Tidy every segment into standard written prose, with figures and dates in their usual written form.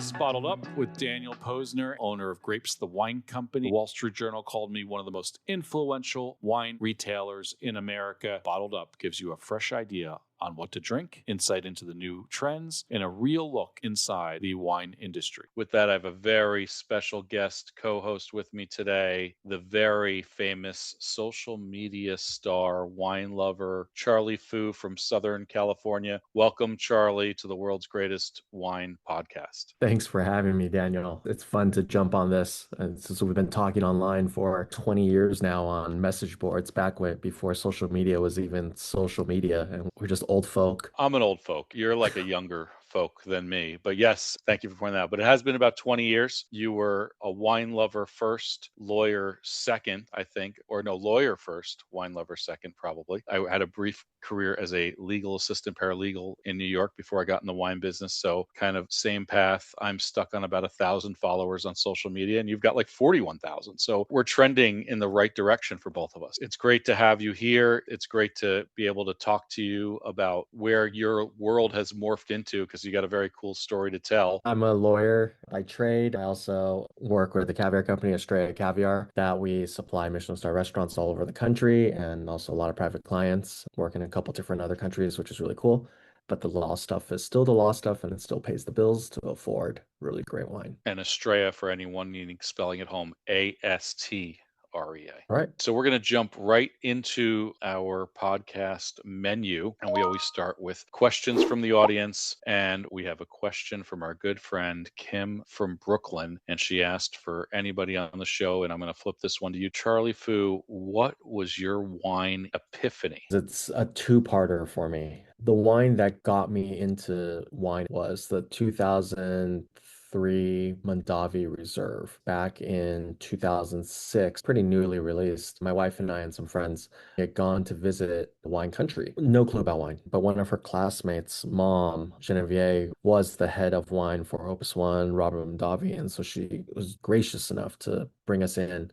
is Bottled Up with Daniel Posner, owner of Grapes the Wine Company. The Wall Street Journal called me one of the most influential wine retailers in America. Bottled Up gives you a fresh idea on what to drink, insight into the new trends, and a real look inside the wine industry. With that, I have a very special guest co-host with me today, the very famous social media star, wine lover, Charlie Fu from Southern California. Welcome, Charlie, to the world's greatest wine podcast. Thanks for having me, Daniel. It's fun to jump on this. And since we've been talking online for 20 years now on message boards, back when before social media was even social media, and we're just old folk. I'm an old folk. You're like a younger folk than me. But yes, thank you for pointing that out. But it has been about 20 years. You were a wine lover first, lawyer second, I think, or no, lawyer first, wine lover second, probably. I had a brief career as a legal assistant paralegal in New York before I got in the wine business. So kind of same path. I'm stuck on about 1,000 followers on social media, and you've got like 41,000. So we're trending in the right direction for both of us. It's great to have you here. It's great to be able to talk to you about where your world has morphed into, because you got a very cool story to tell. I'm a lawyer by trade. I also work with the caviar company, Australia Caviar, that we supply Michelin star restaurants all over the country and also a lot of private clients. Work in a couple different other countries, which is really cool. But the law stuff is still the law stuff, and it still pays the bills to afford really great wine. And Estrella, for anyone needing spelling at home, ASTREA. All right. So we're going to jump right into our podcast menu. And we always start with questions from the audience. And we have a question from our good friend, Kim from Brooklyn. And she asked for anybody on the show. And I'm going to flip this one to you, Charlie Fu. What was your wine epiphany? It's a two-parter for me. The wine that got me into wine was the 2003 Mondavi Reserve back in 2006, pretty newly released. My wife and I and some friends had gone to visit the wine country. No clue about wine, but one of her classmates' mom, Genevieve, was the head of wine for Opus One, Robert Mondavi, and so she was gracious enough to bring us in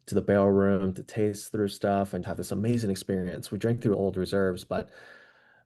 to the barrel room to taste through stuff and have this amazing experience. We drank through old reserves, but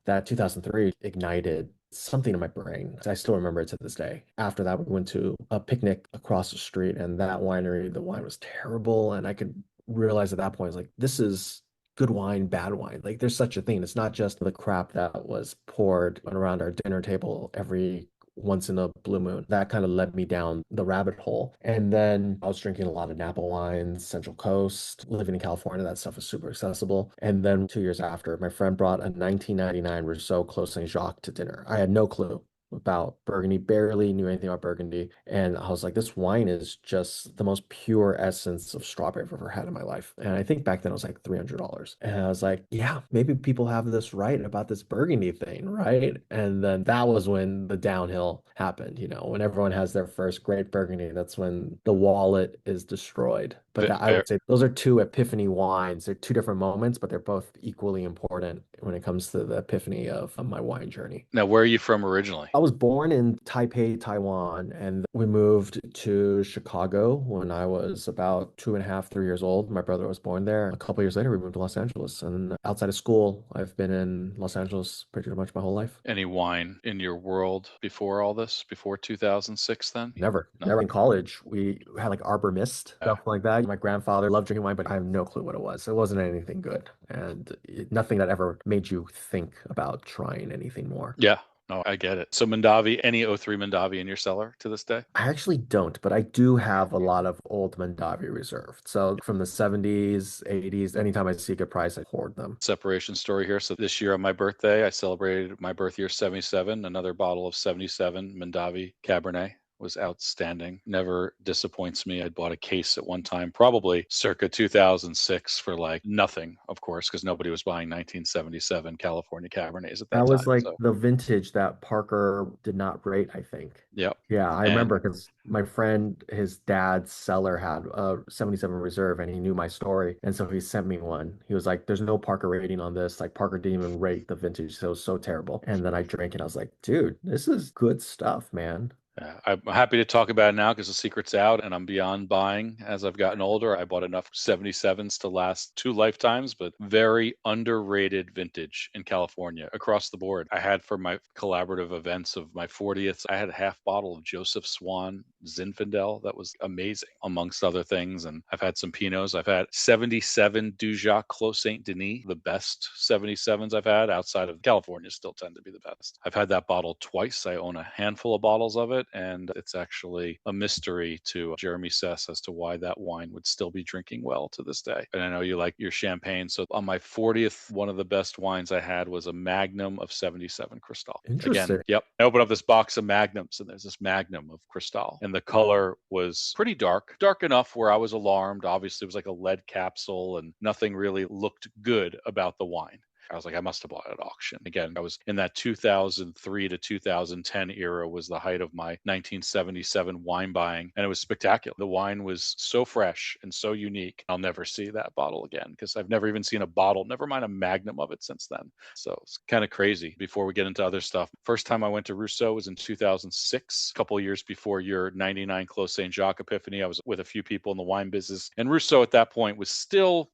that 2003 ignited something in my brain. I still remember it to this day. After that, we went to a picnic across the street, and that winery, the wine was terrible. And I could realize at that point, I was like, this is good wine, bad wine. Like, there's such a thing. It's not just the crap that was poured around our dinner table every once in a blue moon. That kind of led me down the rabbit hole. And then I was drinking a lot of Napa wines, Central Coast, living in California. That stuff is super accessible. And then 2 years after, my friend brought a 1999 Rousseau Clos Saint Jacques to dinner. I had no clue about Burgundy, barely knew anything about Burgundy. And I was like, this wine is just the most pure essence of strawberry I've ever had in my life. And I think back then it was like $300. And I was like, yeah, maybe people have this right about this Burgundy thing, right? And then that was when the downhill happened. When everyone has their first great Burgundy, that's when the wallet is destroyed. But I would say those are two epiphany wines. They're two different moments, but they're both equally important when it comes to the epiphany of my wine journey. Now, where are you from originally? I was born in Taipei, Taiwan, and we moved to Chicago when I was about 2.5, 3 years old. My brother was born there. A couple years later, we moved to Los Angeles. And outside of school, I've been in Los Angeles pretty much my whole life. Any wine in your world before all this, before 2006 then? Never. No. Never in college. We had like Arbor Mist, stuff like that. My grandfather loved drinking wine, but I have no clue what it was. It wasn't anything good. And nothing that ever made you think about trying anything more. Yeah. No, I get it. So Mondavi, any '03 Mondavi in your cellar to this day? I actually don't, but I do have a lot of old Mondavi reserved. So from the 70s, 80s, anytime I see a good price, I hoard them. Separation story here. So this year on my birthday, I celebrated my birth year 77. Another bottle of 77 Mondavi Cabernet was outstanding. Never disappoints me. I'd bought a case at one time, probably circa 2006 for like nothing, of course, because nobody was buying 1977 California Cabernets at that That time. was like So, the vintage that Parker did not rate, I think. yep. Yeah, I And remember because my friend, his dad's cellar had a 77 Reserve and he knew my story. And so he sent me one. He was like, there's no Parker rating on this. Like Parker didn't even rate the vintage. So it was so terrible. And then I drank it. I was like, dude, this is good stuff, man. Yeah, I'm happy to talk about it now because the secret's out and I'm beyond buying as I've gotten older. I bought enough 77s to last two lifetimes, but very underrated vintage in California across the board. I had for my collaborative events of my 40th, I had a half bottle of Joseph Swan Zinfandel that was amazing, amongst other things. And I've had some Pinots. I've had 77 Dujac Clos Saint Denis, the best 77s I've had outside of California, still tend to be the best. I've had that bottle twice. I own a handful of bottles of it, and it's actually a mystery to Jeremy Sess as to why that wine would still be drinking well to this day. And I know you like your champagne. So on my 40th, one of the best wines I had was a Magnum of 77 Cristal. Again, Interesting. yep. I opened up this box of Magnums and there's this Magnum of Cristal. And the color was pretty dark, dark enough where I was alarmed. Obviously, it was like a lead capsule and nothing really looked good about the wine. I was like, I must have bought it at auction. Again, I was in that 2003 to 2010 era was the height of my 1977 wine buying, and it was spectacular. The wine was so fresh and so unique. I'll never see that bottle again because I've never even seen a bottle, never mind a magnum of it since then. So it's kind of crazy. Before we get into other stuff, first time I went to Rousseau was in 2006, a couple of years before your 99 Clos Saint Jacques epiphany. I was with a few people in the wine business, and Rousseau at that point was still,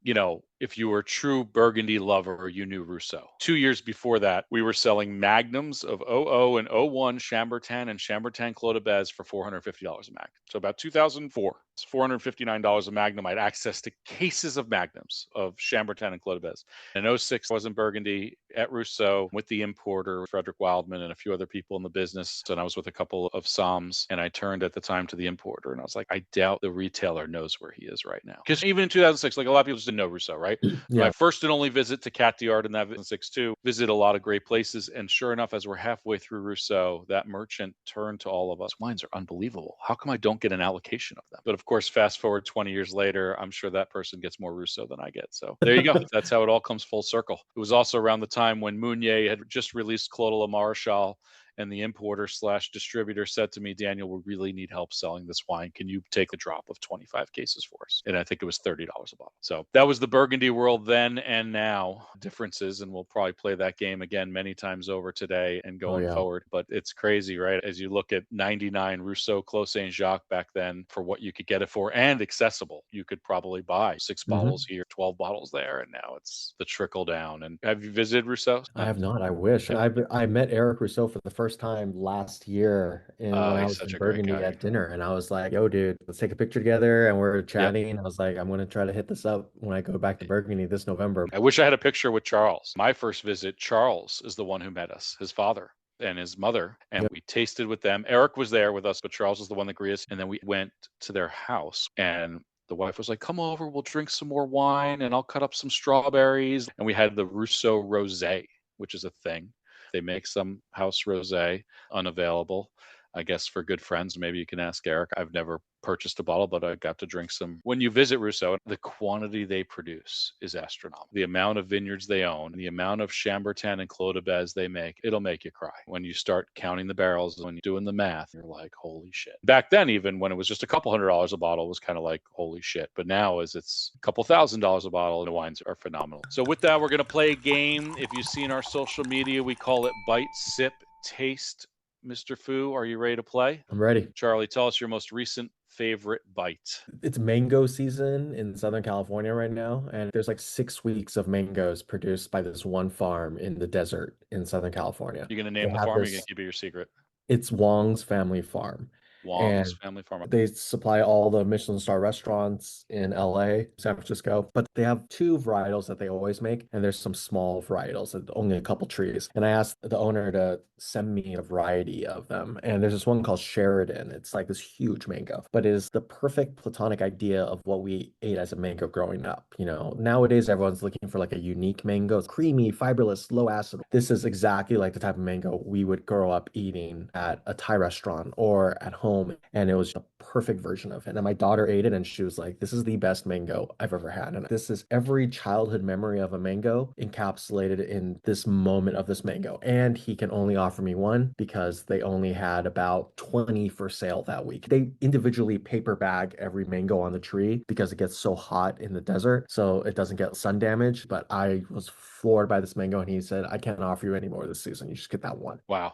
if you were a true Burgundy lover, you knew Rousseau. 2 years before that, we were selling magnums of 00 and 01 Chambertin and Chambertin Clos de Bez for $450 a mag. So about 2004, it's $459 a magnum. I had access to cases of magnums of Chambertin and Clos de Bez. In 06, I was in Burgundy at Rousseau with the importer, Frederick Wildman, and a few other people in the business. And I was with a couple of Psalms, and I turned at the time to the importer, and I was like, I doubt the retailer knows where he is right now. Because even in 2006, like a lot of people just didn't know Rousseau, right? My Yeah. first and only visit to Cat d'Art in that 2006 too, visit a lot of great places. And sure enough, as we're halfway through Rousseau, that merchant turned to all of us. Wines are unbelievable. How come I don't get an allocation of them? But of course, fast forward 20 years later, I'm sure that person gets more Rousseau than I get. So there you go. That's how it all comes full circle. It was also around the time when Meunier had just released Claude Le Marechal, and the importer slash distributor said to me, Daniel, we really need help selling this wine. Can you take a drop of 25 cases for us? And I think it was $30 a bottle. So that was the Burgundy world then and now. Differences, and we'll probably play that game again many times over today and Oh going yeah. forward. But it's crazy, right? As you look at 99 Rousseau Clos Saint Jacques back then for what you could get it for and accessible, you could probably buy six bottles Hmm. here, 12 bottles there. And now it's the trickle down. And have you visited Rousseau? I have not. I wish. I met Eric Rousseau for the first time last year in when Oh, I he's was such in a great Burgundy guy. at dinner, and I was like, "Yo, dude, let's take a picture together." And we're Yep. chatting. I was like, "I'm gonna try to hit this up when I go back to Burgundy this November." I wish I had a picture with Charles. My first visit, Charles is the one who met us, his father and his mother, and Yep. we tasted with them. Eric was there with us, but Charles was the one that greeted us. And then we went to their house, and the wife was like, "Come over, we'll drink some more wine, and I'll cut up some strawberries." And we had the Rousseau Rosé, which is a thing. They make some house rosé unavailable, I guess, for good friends. Maybe you can ask Eric. I've never purchased a bottle, but I got to drink some. When you visit Rousseau, the quantity they produce is astronomical. The amount of vineyards they own, the amount of Chambertin and Clos de Bez they make, it'll make you cry. When you start counting the barrels, when you're doing the math, you're like, holy shit. Back then, even when it was just a couple $100 a bottle, it was kind of like, holy shit. But now, as it's a couple $1,000s a bottle, the wines are phenomenal. So with that, we're going to play a game. If you've seen our social media, we call it Bite, Sip, Taste. Mr. Fu, are you ready to play? I'm ready. Charlie, tell us your most recent favorite bite. It's mango season in Southern California right now, and there's like 6 weeks of mangoes produced by this one farm in the desert in Southern California. You going to They name the have farm or you going to this, keep it your secret? it's Wong's Family Farm, Wong's and Family Farm. they supply all the Michelin star restaurants in LA, San Francisco, but they have two varietals that they always make, and there's some small varietals, only a couple trees. And I asked the owner to send me a variety of them, and there's this one called Sheridan. It's like this huge mango, but it is the perfect platonic idea of what we ate as a mango growing up. Nowadays everyone's looking for like a unique mango, it's creamy, fiberless, low acid. This is exactly like the type of mango we would grow up eating at a Thai restaurant or at home, and it was a perfect version of it. And my daughter ate it and she was like, this is the best mango I've ever had. And this is every childhood memory of a mango encapsulated in this moment of this mango. And he can only offer me one because they only had about 20 for sale that week. They individually paper bag every mango on the tree because it gets so hot in the desert, so it doesn't get sun damage. But I was floored by this mango, and he said, I can't offer you any more this season. You just get that one. Wow.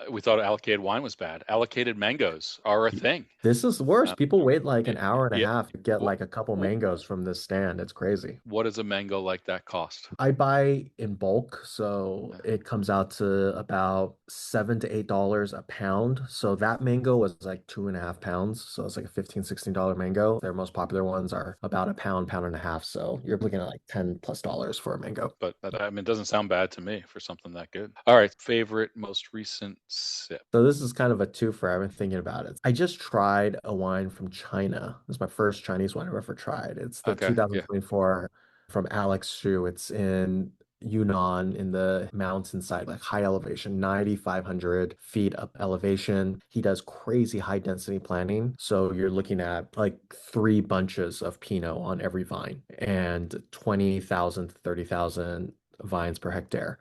We thought allocated wine was bad. Allocated mangoes are a thing. This is worse. Uh, People wait like y- an hour and a yeah. half to get Wh- like a couple wh- mangoes from this stand. It's crazy. What does a mango like that cost? I buy in bulk, so Uh, it comes out to about $7 to $8 a pound. So that mango was like 2.5 pounds. So it's like a 15, $16 mango. Their most popular ones are about a pound, pound and a half. So you're looking at like $10+ for a mango. but I mean, it doesn't sound bad to me for something that good. All right, favorite, most recent sip. So this is kind of a twofer. I've been thinking about it. I just tried a wine from China. This is my first Chinese wine I've ever tried. It's the Okay, yeah, 2024 from Alex Xu. It's in Yunnan in the mountainside, like high elevation, 9,500 feet up elevation. He does crazy high density planting. So you're looking at like 3 bunches of Pinot on every vine and 20,000 to 30,000 vines per hectare.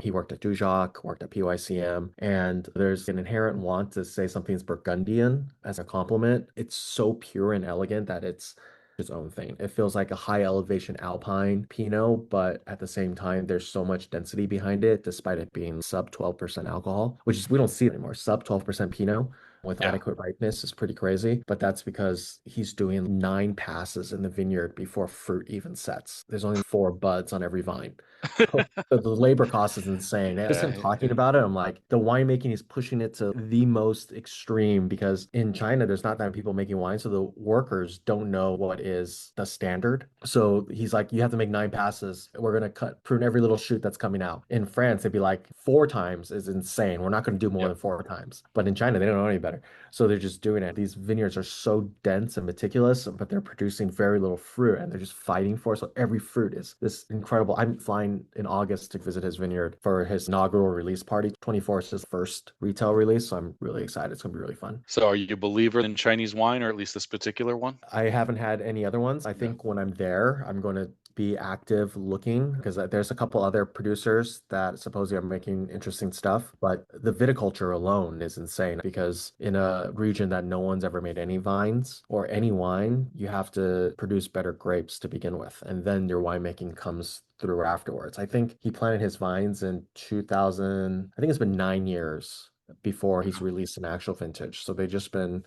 He worked at Dujac, worked at PYCM, and there's an inherent want to say something's Burgundian as a compliment. It's so pure and elegant that it's its own thing. It feels like a high elevation Alpine Pinot, but at the same time, there's so much density behind it, despite it being sub 12% alcohol, which is we don't see it anymore. Sub 12% Pinot with yeah. adequate ripeness is pretty crazy, but that's because he's doing 9 passes in the vineyard before fruit even sets. There's only 4 buds on every vine. So the labor cost is insane. Just him Yeah. talking about it, I'm like, the winemaking is pushing it to the most extreme because in China, there's not that many people making wine. So the workers don't know what is the standard. So he's like, you have to make 9 passes. We're going to prune every little shoot that's coming out. In France, it'd be like 4 times is insane. We're not going to do more Yep. than 4 times. But in China, they don't know any better. So they're just doing it. These vineyards are so dense and meticulous, but they're producing very little fruit and they're just fighting for it. So every fruit is this incredible. I'm flying in August to visit his vineyard for his inaugural release party. 24 is his first retail release. So I'm really excited. It's going to be really fun. So, are you a believer in Chinese wine, or at least this particular one? I haven't had any other ones. I No. think when I'm there, I'm going to be active looking because there's a couple other producers that supposedly are making interesting stuff. But the viticulture alone is insane because in a region that no one's ever made any vines or any wine, you have to produce better grapes to begin with. And then your winemaking comes through afterwards. I think he planted his vines in 2000, I think it's been 9 years before he's released an actual vintage. So they've just been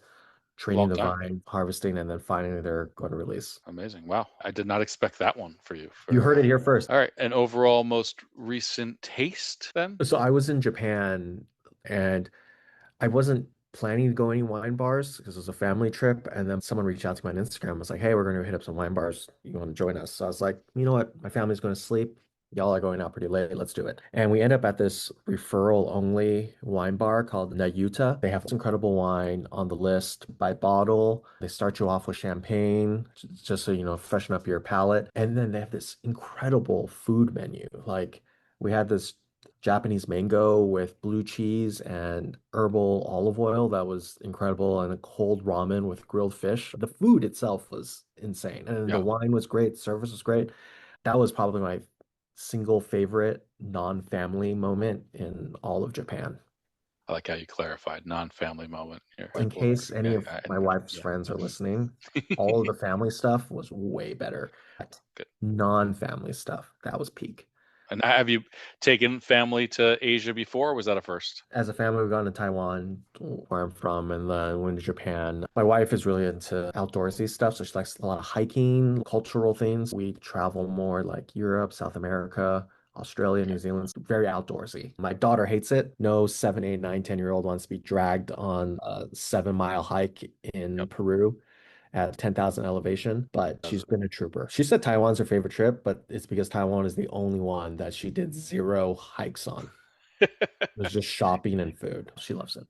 training Long the time. vine, harvesting, and then finally they're going to release. Amazing. Wow. I did not expect that one for you. You For heard it here first. all right. And overall, most recent taste then? So I was in Japan and I wasn't planning to go any wine bars because it was a family trip. And then someone reached out to me on Instagram, was like, hey, we're going to hit up some wine bars. You want to join us? So I was like, you know what? My family's going to sleep. Y'all are going out pretty late. Let's do it. And we end up at this referral only wine bar called Nayuta. They have this incredible wine on the list by bottle. They start you off with champagne, just so you know, freshen up your palate. And then they have this incredible food menu. Like we had this Japanese mango with blue cheese and herbal olive oil that was incredible, and a cold ramen with grilled fish. The food itself was insane, and the Yeah. wine was great, service was great. That was probably my single favorite non-family moment in all of Japan. I like how you clarified non-family moment. You're In like, well, case any of my wife's yeah. friends are listening, all of the family stuff was way better. Good. Non-family stuff, that was peak. And have you taken family to Asia before, or was that a first? As a family, we've gone to Taiwan, where I'm from, and then went to Japan. My wife is really into outdoorsy stuff, so she likes a lot of hiking, cultural things. We travel more like Europe, South America, Australia, Okay. New Zealand. It's very outdoorsy. My daughter hates it. No 7, 8, 9, 10-year-old wants to be dragged on a 7-mile hike in Yep. Peru at 10,000 elevation, but Does she's been a trooper. She said Taiwan's her favorite trip, but it's because Taiwan is the only one that she did 0 hikes on. it. It was just shopping and food. She loves it.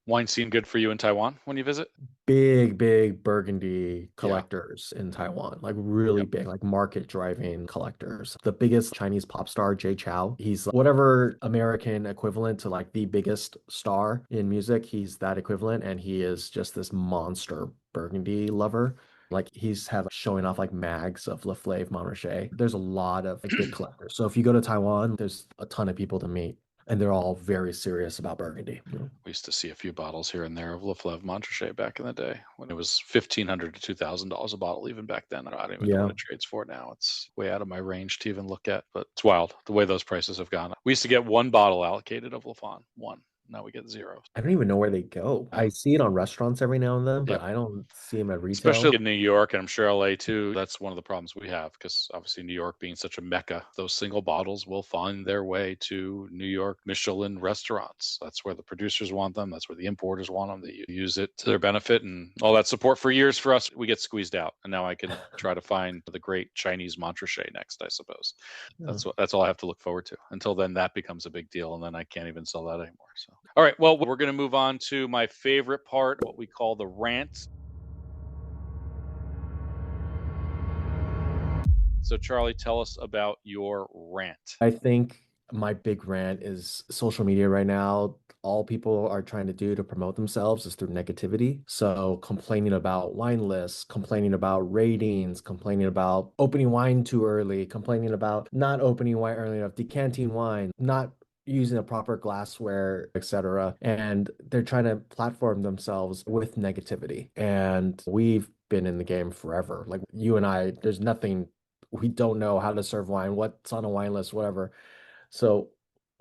Wine scene good for you in Taiwan when you visit? Big, big Burgundy Yeah. collectors in Taiwan, like really Yep. big, like market driving collectors. The biggest Chinese pop star, Jay Chou, he's whatever American equivalent to like the biggest star in music. He's that equivalent, and he is just this monster Burgundy lover. Like he's have showing off like mags of La Flave Montrachet. There's a lot of like, big collectors. So if you go to Taiwan, there's a ton of people to meet, and they're all very serious about Burgundy. We used to see a few bottles here and there of La Fleuve Montrachet back in the day when it was $1,500 to $2,000 a bottle. Even back then, I don't even know what Yeah. it trades for now. It's way out of my range to even look at, but it's wild the way those prices have gone. We used to get one bottle allocated of Lafon, one, Now we get zero. I don't even know where they go. Yeah. I see it on restaurants every now and then, but Yep. I don't see them at retail. Especially in New York, and I'm sure LA too. That's one of the problems we have because obviously New York being such a mecca, those single bottles will find their way to New York Michelin restaurants. That's where the producers want them. That's where the importers want them. They use it to their benefit, and all that support for years for us, we get squeezed out. And now I can try to find the great Chinese Montrachet next, I suppose. Yeah. That's all I have to look forward to. Until then, that becomes a big deal, and then I can't even sell that anymore. So, all right, well, we're going to move on to my favorite part, what we call the rant. So, Charlie, tell us about your rant. I think my big rant is social media right now. All people are trying to do to promote themselves is through negativity. So complaining about wine lists, complaining about ratings, complaining about opening wine too early, complaining about not opening wine early enough, decanting wine, not using a proper glassware, etc. And they're trying to platform themselves with negativity. And we've been in the game forever. Like you and I, there's nothing we don't know how to serve wine, what's on a wine list, whatever. So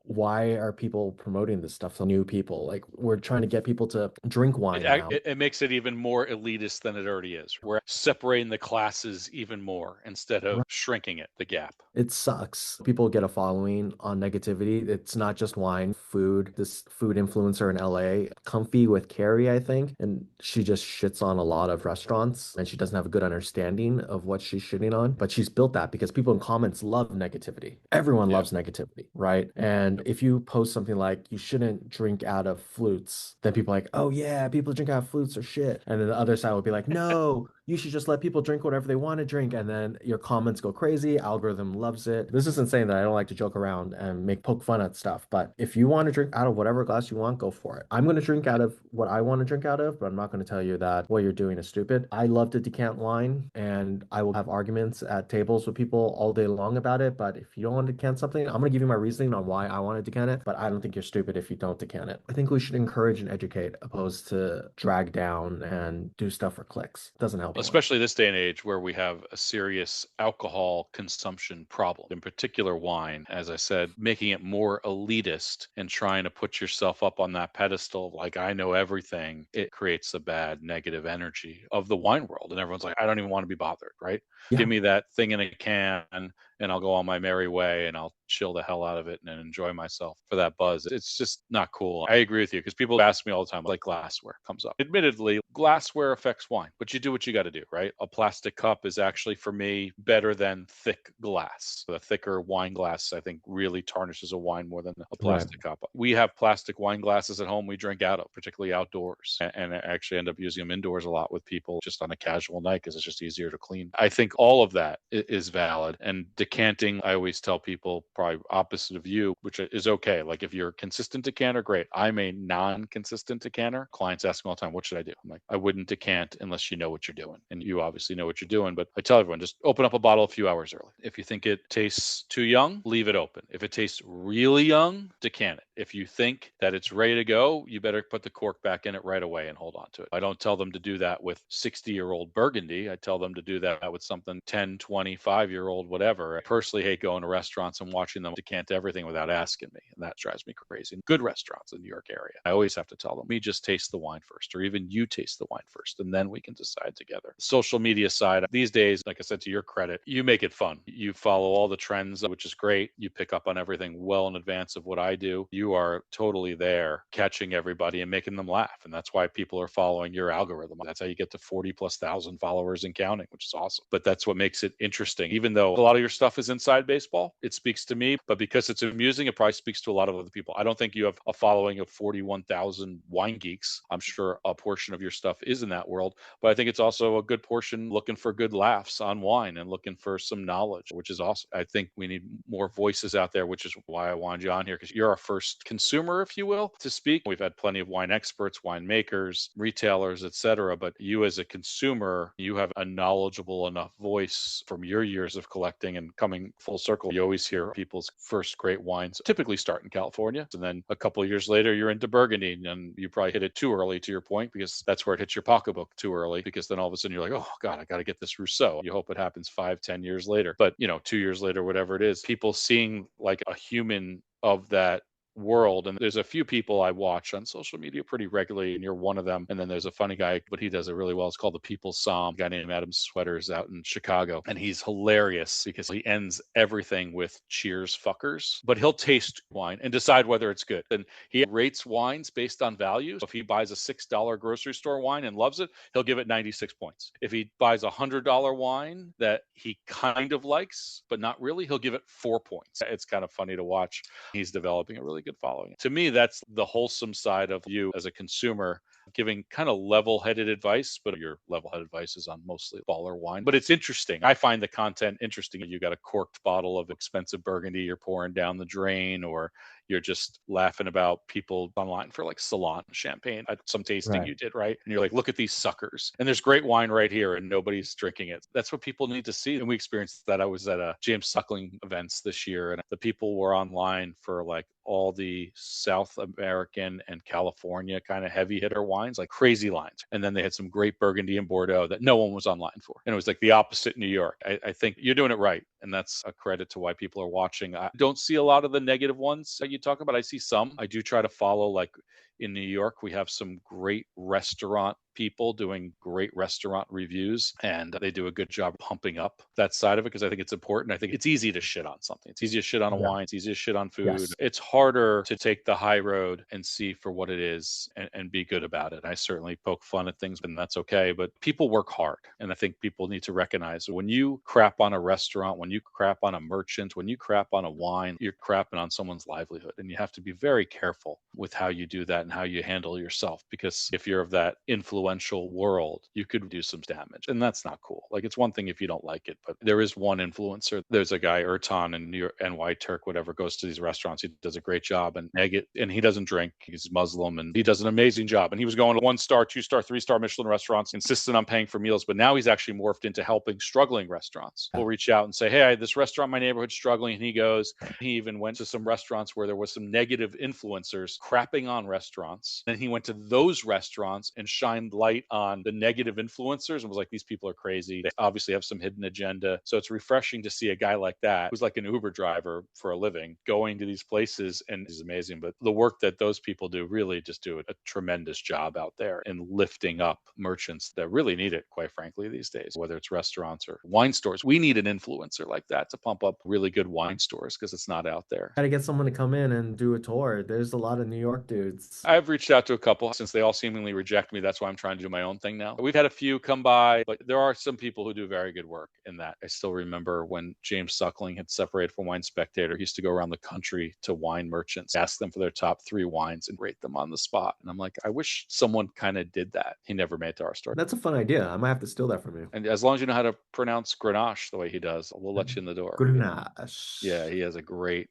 why are people promoting this stuff to new people? Like we're trying to get people to drink It, wine ac- now. it it makes it even more elitist than it already is. We're separating the classes even more instead of shrinking it, the gap. It sucks. People get a following on negativity. It's not just wine, food. This food influencer in LA, Comfy with Carrie, I think, and she just shits on a lot of restaurants and she doesn't have a good understanding of what she's shitting on. But she's built that because people in comments love negativity. Everyone Yeah. loves negativity, right? And Yep. if you post something like you shouldn't drink out of flutes, then people are like, oh yeah, people drink out of flutes are shit. And then the other side will be like, no, you should just let people drink whatever they want to drink. And then your comments go crazy. Algorithm loves it. This isn't saying that I don't like to joke around and make poke fun at stuff, but if you want to drink out of whatever glass you want, go for it. I'm going to drink out of what I want to drink out of, but I'm not going to tell you that what you're doing is stupid. I love to decant wine and I will have arguments at tables with people all day long about it. But if you don't want to decant something, I'm going to give you my reasoning on why I want to decant it, but I don't think you're stupid if you don't decant it. I think we should encourage and educate opposed to drag down and do stuff for clicks. It doesn't help anyone. Especially this day and age where we have a serious alcohol consumption problem, in particular wine, as I said, making it more elitist and trying to put yourself up on that pedestal of like, I know everything. It creates a bad negative energy of the wine world. And everyone's like, I don't even want to be bothered, right? Give Yeah. me that thing in a can and I'll go on my merry way and I'll chill the hell out of it and enjoy myself for that buzz. It's just not cool. I agree with you because people ask me all the time, like glassware comes up. Admittedly, glassware affects wine, but you do what you got to do, right? A plastic cup is actually, for me, better than thick glass. The thicker wine glass, I think, really tarnishes a wine more than a Right. plastic cup. We have plastic wine glasses at home we drink out of, particularly outdoors. And I actually end up using them indoors a lot with people just on a casual night because it's just easier to clean. I think all of that is valid. And decanting, I always tell people, probably opposite of you, which is okay. Like if you're a consistent decanter, great. I'm a non-consistent decanter. Clients ask me all the time, what should I do? I'm like, I wouldn't decant unless you know what you're doing. And you obviously know what you're doing. But I tell everyone, just open up a bottle a few hours early. If you think it tastes too young, leave it open. If it tastes really young, decant it. If you think that it's ready to go, you better put the cork back in it right away and hold on to it. I don't tell them to do that with 60-year-old Burgundy. I tell them to do that with something 10, 25-year-old, whatever. I personally hate going to restaurants and watching them decant everything without asking me. And that drives me crazy. Good restaurants in the New York area, I always have to tell them, me just taste the wine first, or even you taste the wine first, and then we can decide together. Social media side, these days, like I said, to your credit, you make it fun. You follow all the trends, which is great. You pick up on everything well in advance of what I do. You are totally there catching everybody and making them laugh. And that's why people are following your algorithm. That's how you get to 40 plus thousand followers and counting, which is awesome. But that's what makes it interesting. Even though a lot of your stuff is inside baseball, it speaks to me. But because it's amusing, it probably speaks to a lot of other people. I don't think you have a following of 41,000 wine geeks. I'm sure a portion of your stuff is in that world. But I think it's also a good portion looking for good laughs on wine and looking for some knowledge, which is awesome. I think we need more voices out there, which is why I wanted you on here, because you're our first consumer, if you will, to speak. We've had plenty of wine experts, winemakers, retailers, etc. But you as a consumer, you have a knowledgeable enough voice from your years of collecting and coming full circle. You always hear people's first great wines typically start in California. And then a couple of years later, you're into Burgundy and you probably hit it too early, to your point, because that's where it hits your pocketbook too early, because then all of a sudden you're like, oh God, I got to get this Rousseau. You hope it happens 5, 10 years later. But 2 years later, whatever it is, people seeing like a human of that world. And there's a few people I watch on social media pretty regularly, and you're one of them. And then there's a funny guy, but he does it really well. It's called the People's Psalm. A guy named Adam Sweaters out in Chicago. And he's hilarious because he ends everything with cheers fuckers. But he'll taste wine and decide whether it's good. And he rates wines based on value. So if he buys a $6 grocery store wine and loves it, he'll give it 96 points. If he buys a $100 wine that he kind of likes, but not really, he'll give it 4 points. It's kind of funny to watch. He's developing a really good following. To me, that's the wholesome side of you as a consumer, giving kind of level-headed advice, but your level-headed advice is on mostly baller wine. But it's interesting. I find the content interesting. You got a corked bottle of expensive Burgundy you're pouring down the drain, or you're just laughing about people online for like Salon champagne at some tasting Right. you did, right? And you're like, look at these suckers. And there's great wine right here and nobody's drinking it. That's what people need to see. And we experienced that. I was at a James Suckling events this year, and the people were online for like all the South American and California kind of heavy hitter wines, like crazy lines. And then they had some great Burgundy and Bordeaux that no one was online for. And it was like the opposite in New York. I think you're doing it right. And that's a credit to why people are watching. I don't see a lot of the negative ones that you talk about. I see some. I do try to follow, like in New York, we have some great restaurant people doing great restaurant reviews, and they do a good job pumping up that side of it because I think it's important. I think it's easy to shit on something. It's easy to shit on a Yeah. wine. It's easy to shit on food. Yes. It's harder to take the high road and see for what it is and be good about it. I certainly poke fun at things, and that's okay. But people work hard. And I think people need to recognize when you crap on a restaurant, when you crap on a merchant, when you crap on a wine, you're crapping on someone's livelihood. And you have to be very careful with how you do that and how you handle yourself. Because if you're of that influential world, you could do some damage. And that's not cool. Like, it's one thing if you don't like it, but there is one influencer. There's a guy, Ertan in New York, NY Turk, whatever, goes to these restaurants. He does a great job, and he doesn't drink. He's Muslim, and he does an amazing job. And he was going to 1-star, 2-star, 3-star Michelin restaurants, insisting on paying for meals. But now he's actually morphed into helping struggling restaurants. We'll reach out and say, hey, this restaurant in my neighborhood's struggling. And he goes, he even went to some restaurants where there was some negative influencers crapping on restaurants. And he went to those restaurants and shined light on the negative influencers and was like, these people are crazy. They obviously have some hidden agenda. So it's refreshing to see a guy like that, who's like an Uber driver for a living, going to these places, and is amazing. But the work that those people do really just do a tremendous job out there in lifting up merchants that really need it, quite frankly, these days, whether it's restaurants or wine stores. We need an influencer like that to pump up really good wine stores because it's not out there. Got to get someone to come in and do a tour. There's a lot of New York dudes. I've reached out to a couple since they all seemingly reject me. That's why I'm trying to do my own thing now. We've had a few come by, but there are some people who do very good work in that. I still remember when James Suckling had separated from Wine Spectator, he used to go around the country to wine merchants, ask them for their top 3 wines and rate them on the spot. And I'm like, I wish someone kind of did that. He never made it to our store. That's a fun idea. I might have to steal that from you. And as long as you know how to pronounce Grenache the way he does, we'll let you in the door. Grenache. Yeah, he has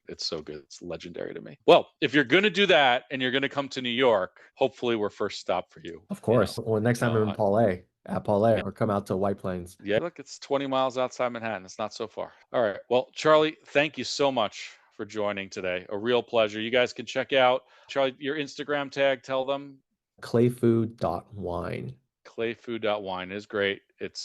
it's so good. It's legendary to me. Well, if you're going to do that and you're going to come to New York, hopefully we're first stop for you. Of course. Well, next time I'm in Paulet, or come out to White Plains. Yeah, look, it's 20 miles outside Manhattan. It's not so far. All right. Well, Charlie, thank you so much for joining today. A real pleasure. You guys can check out, Charlie, your Instagram tag. Tell them. Clayfood.wine. Clayfood.wine is great.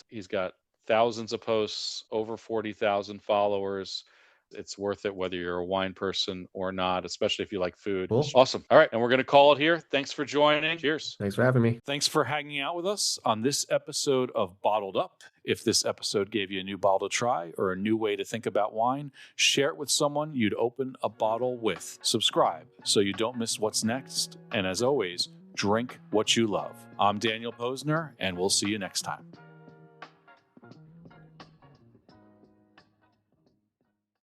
He's got thousands of posts, over 40,000 followers. It's worth it whether you're a wine person or not, especially if you like food. Cool. Awesome. All right. And we're going to call it here. Thanks for joining. Cheers. Thanks for having me. Thanks for hanging out with us on this episode of Bottled Up. If this episode gave you a new bottle to try or a new way to think about wine, share it with someone you'd open a bottle with. Subscribe so you don't miss what's next. And as always, drink what you love. I'm Daniel Posner, and we'll see you next time.